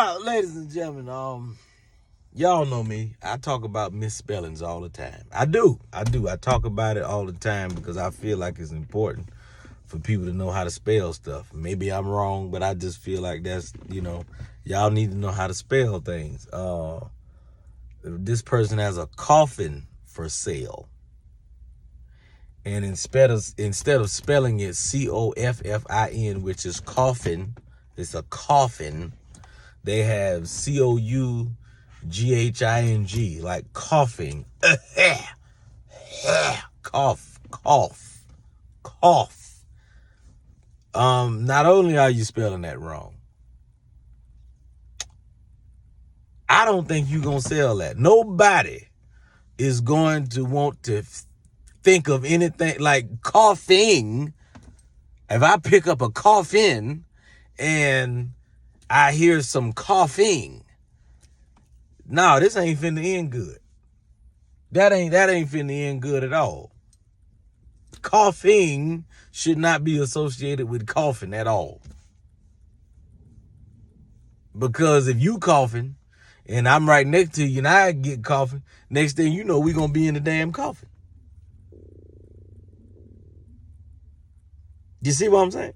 Ladies and gentlemen, y'all know me. I talk about misspellings all the time. I do. I talk about it all the time because I feel like it's important for people to know how to spell stuff. Maybe I'm wrong, but I just feel like that's, y'all need to know how to spell things. This person has a coffin for sale. And instead of spelling it Coffin, which is coffin, it's a coffin, they have Coughin, like coughing. Cough. Not only are you spelling that wrong, I don't think you're going to sell that. Nobody is going to want to think of anything like coughing. If I pick up a coffin and I hear some coughing, no, this ain't finna end good. That ain't finna end good at all. Coughing should not be associated with coughing at all. Because if you coughing and I'm right next to you and I get coughing, next thing you know, we gonna be in the damn coffin. You see what I'm saying?